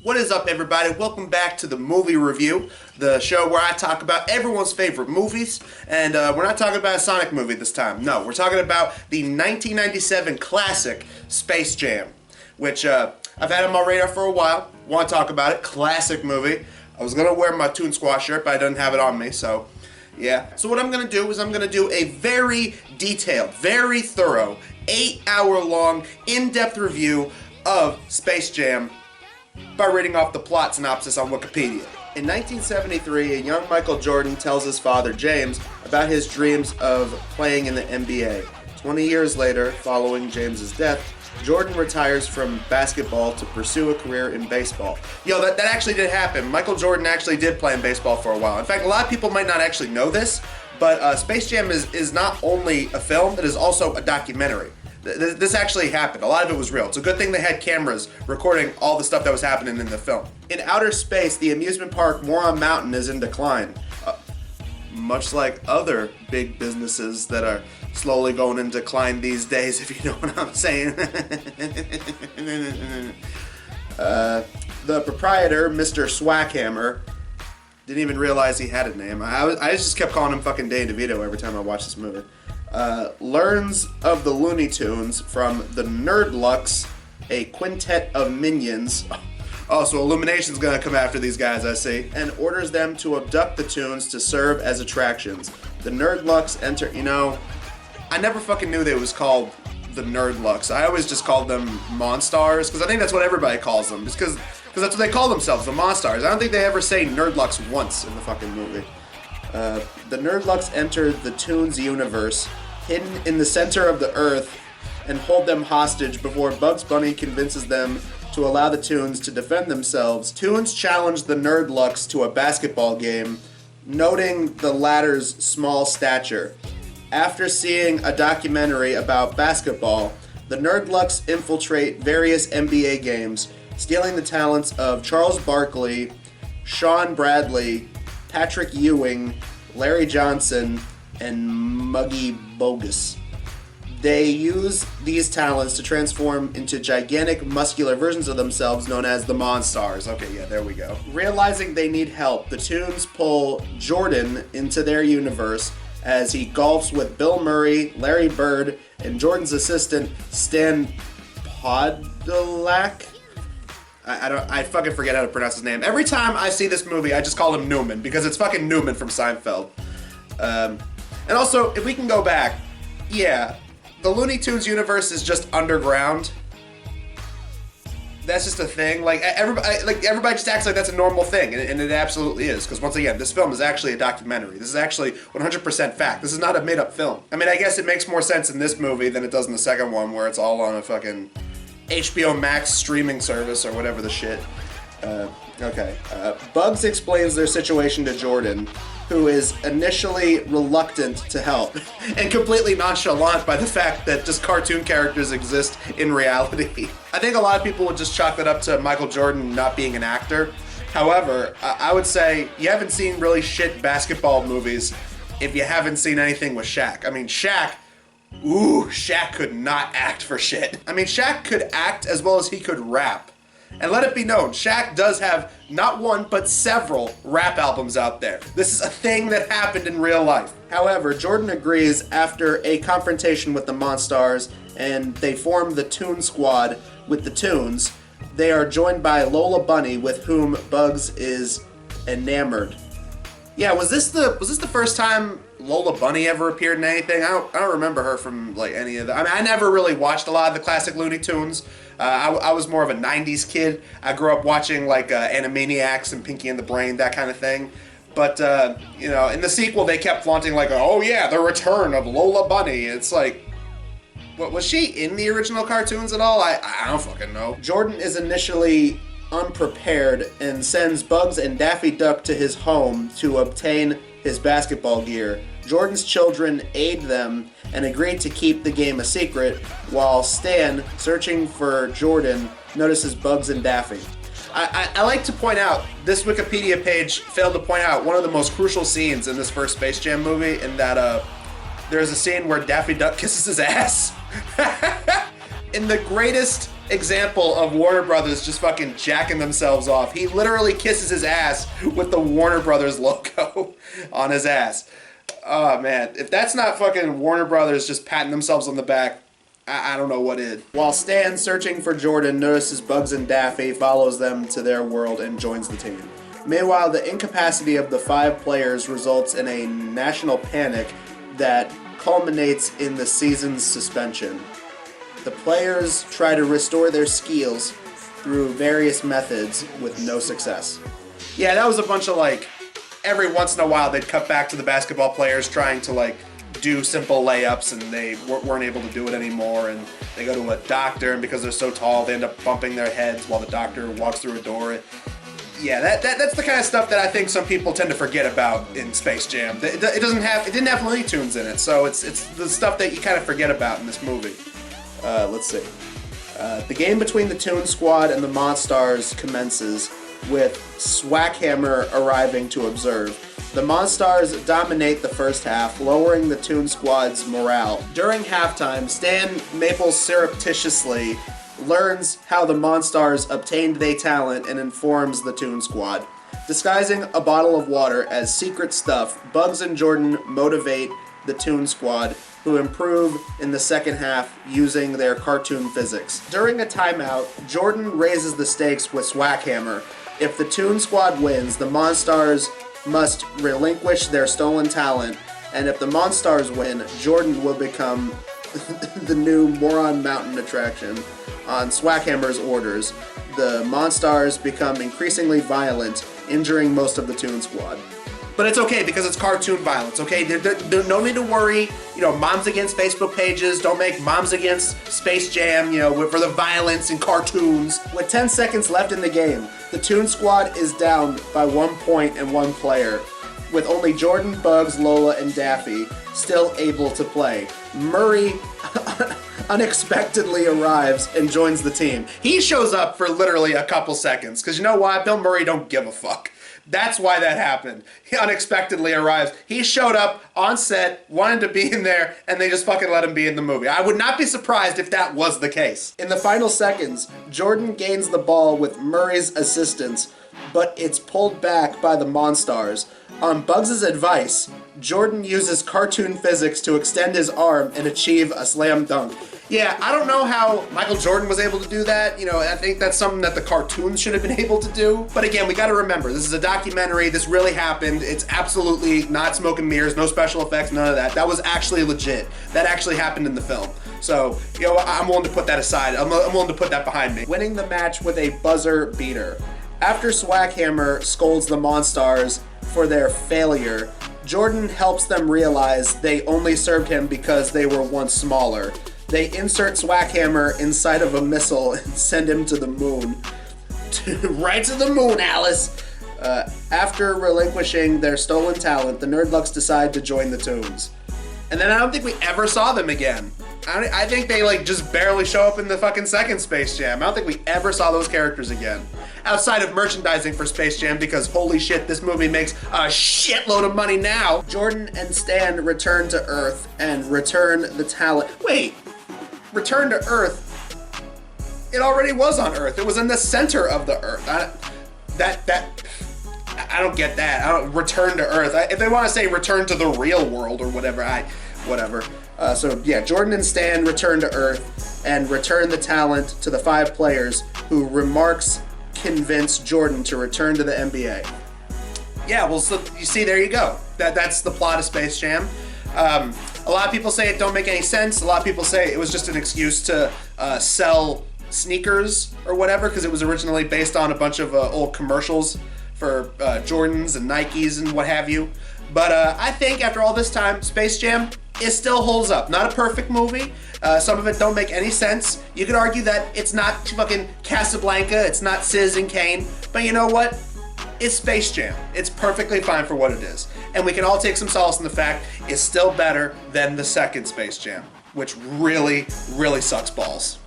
What is up, everybody? Welcome back to the movie review, the show where I talk about everyone's favorite movies. And we're not talking about a Sonic movie this time. No, we're talking about the 1997 classic Space Jam, which I've had on my radar for a while. Want to talk about it. Classic movie. I was going to wear my Toon Squad shirt, but I didn't have it on me, so yeah. So what I'm going to do is I'm going to do a very detailed, very thorough, 8-hour-long, in-depth review of Space Jam by reading off the plot synopsis on Wikipedia. In 1973, a young Michael Jordan tells his father, James, about his dreams of playing in the NBA. 20 years later, following James's death, Jordan retires from basketball to pursue a career in baseball. Yo, that actually did happen. Michael Jordan actually did play in baseball for a while. In fact, a lot of people might not actually know this, but Space Jam is not only a film, it is also a documentary. This actually happened. A lot of it was real. It's a good thing they had cameras recording all the stuff that was happening in the film. In outer space, the amusement park Moron Mountain is in decline. Much like other big businesses that are slowly going in decline these days, if you know what I'm saying. The proprietor, Mr. Swackhammer, didn't even realize he had a name. I just kept calling him fucking Danny DeVito every time I watched this movie. Learns of the Looney Tunes from the Nerdlucks, a quintet of minions. Oh, so Illumination's gonna come after these guys, I see. And orders them to abduct the Tunes to serve as attractions. The Nerdlucks enter, I never fucking knew that it was called the Nerdlucks. I always just called them Monstars, because I think that's what everybody calls them. Just because that's what they call themselves, the Monstars. I don't think they ever say Nerdlucks once in the fucking movie. The Nerdlucks enter the Toons universe, hidden in the center of the Earth, and hold them hostage before Bugs Bunny convinces them to allow the Toons to defend themselves. Toons challenge the Nerdlucks to a basketball game, noting the latter's small stature. After seeing a documentary about basketball, the Nerdlucks infiltrate various NBA games, stealing the talents of Charles Barkley, Sean Bradley, Patrick Ewing, Larry Johnson, and Muggy Bogues. They use these talents to transform into gigantic muscular versions of themselves known as the Monstars. Okay, yeah, there we go. Realizing they need help, the Toons pull Jordan into their universe as he golfs with Bill Murray, Larry Bird, and Jordan's assistant, Stan Podolak. I fucking forget how to pronounce his name. Every time I see this movie, I just call him Newman, because it's fucking Newman from Seinfeld. And also, if we can go back, yeah, the Looney Tunes universe is just underground. That's just a thing. Everybody just acts like that's a normal thing, and it absolutely is. Because once again, this film is actually a documentary. This is actually 100% fact. This is not a made-up film. I mean, I guess it makes more sense in this movie than it does in the second one, where it's all on a fucking HBO Max streaming service or whatever the shit. Bugs explains their situation to Jordan, who is initially reluctant to help and completely nonchalant by the fact that just cartoon characters exist in reality. I think a lot of people would just chalk that up to Michael Jordan not being an actor. However, I would say you haven't seen really shit basketball movies if you haven't seen anything with Shaq. I mean, Shaq could not act for shit. I mean, Shaq could act as well as he could rap. And let it be known, Shaq does have not one, but several rap albums out there. This is a thing that happened in real life. However, Jordan agrees after a confrontation with the Monstars, and they form the Toon Squad with the Toons. They are joined by Lola Bunny, with whom Bugs is enamored. Yeah, was this the first time Lola Bunny ever appeared in anything? I don't remember her from any of that. I mean, I never really watched a lot of the classic Looney Tunes. I was more of a 90s kid. I grew up watching Animaniacs and Pinky and the Brain, that kind of thing. But, in the sequel they kept flaunting oh yeah, the return of Lola Bunny. It's what, was she in the original cartoons at all? I don't fucking know. Jordan is initially unprepared and sends Bugs and Daffy Duck to his home to obtain his basketball gear. Jordan's children aid them and agree to keep the game a secret, while Stan, searching for Jordan, notices Bugs and Daffy. I like to point out, this Wikipedia page failed to point out one of the most crucial scenes in this first Space Jam movie, in that there's a scene where Daffy Duck kisses his ass. In the greatest example of Warner Brothers just fucking jacking themselves off. He literally kisses his ass with the Warner Brothers logo on his ass. Oh man, if that's not fucking Warner Brothers just patting themselves on the back, I don't know what is. While Stan, searching for Jordan, notices Bugs and Daffy, follows them to their world, and joins the team. Meanwhile, the incapacity of the 5 players results in a national panic that culminates in the season's suspension. The players try to restore their skills through various methods with no success. Yeah, that was a bunch of like, every once in a while they'd cut back to the basketball players trying to like do simple layups and they weren't able to do it anymore, and they go to a doctor, and because they're so tall they end up bumping their heads while the doctor walks through a door. Yeah, that's the kind of stuff that I think some people tend to forget about in Space Jam. It didn't have Looney Tunes in it, so it's the stuff that you kind of forget about in this movie. Let's see. The game between the Toon Squad and the Monstars commences with Swackhammer arriving to observe. The Monstars dominate the first half, lowering the Toon Squad's morale. During halftime, Stan Maple surreptitiously learns how the Monstars obtained their talent and informs the Toon Squad. Disguising a bottle of water as secret stuff, Bugs and Jordan motivate the Toon Squad, who improve in the second half using their cartoon physics. During a timeout, Jordan raises the stakes with Swackhammer. If the Toon Squad wins, the Monstars must relinquish their stolen talent, and if the Monstars win, Jordan will become the new Moron Mountain attraction. On Swackhammer's orders, the Monstars become increasingly violent, injuring most of the Toon Squad. But it's okay because it's cartoon violence, okay? There's no need to worry, Moms Against Facebook pages, don't make Moms Against Space Jam, for the violence in cartoons. With 10 seconds left in the game, the Toon Squad is down by 1 point and 1 player, with only Jordan, Bugs, Lola, and Daffy still able to play. Murray unexpectedly arrives and joins the team. He shows up for literally a couple seconds, because you know why? Bill Murray don't give a fuck. That's why that happened. He unexpectedly arrives. He showed up on set, wanted to be in there, and they just fucking let him be in the movie. I would not be surprised if that was the case. In the final seconds, Jordan gains the ball with Murray's assistance, but it's pulled back by the Monstars. On Bugs' advice, Jordan uses cartoon physics to extend his arm and achieve a slam dunk. Yeah, I don't know how Michael Jordan was able to do that. I think that's something that the cartoons should have been able to do. But again, we gotta remember, this is a documentary, this really happened. It's absolutely not smoke and mirrors, no special effects, none of that. That was actually legit. That actually happened in the film. So, I'm willing to put that aside. I'm willing to put that behind me. Winning the match with a buzzer beater. After Swackhammer scolds the Monstars for their failure, Jordan helps them realize they only served him because they were once smaller. They insert Swackhammer inside of a missile and send him to the moon. Right to the moon, Alice! After relinquishing their stolen talent, the Nerdlucks decide to join the Toons. And then I don't think we ever saw them again. I think they just barely show up in the fucking second Space Jam. I don't think we ever saw those characters again. Outside of merchandising for Space Jam, because holy shit, this movie makes a shitload of money now. Jordan and Stan return to Earth and return the talent. Wait, return to Earth? It already was on Earth. It was in the center of the Earth. I don't get that. Return to Earth. If they want to say return to the real world or whatever, whatever. So yeah, Jordan and Stan return to Earth and return the talent to the 5 players who remarks convince Jordan to return to the NBA. Yeah, well, so you see, there you go. That's the plot of Space Jam. A lot of people say it don't make any sense. A lot of people say it was just an excuse to sell sneakers or whatever, because it was originally based on a bunch of old commercials for Jordans and Nikes and what have you. But I think after all this time, Space Jam, it still holds up. Not a perfect movie. Some of it don't make any sense. You could argue that it's not fucking Casablanca, it's not Citizen Kane, but you know what? It's Space Jam. It's perfectly fine for what it is. And we can all take some solace in the fact it's still better than the second Space Jam, which really, really sucks balls.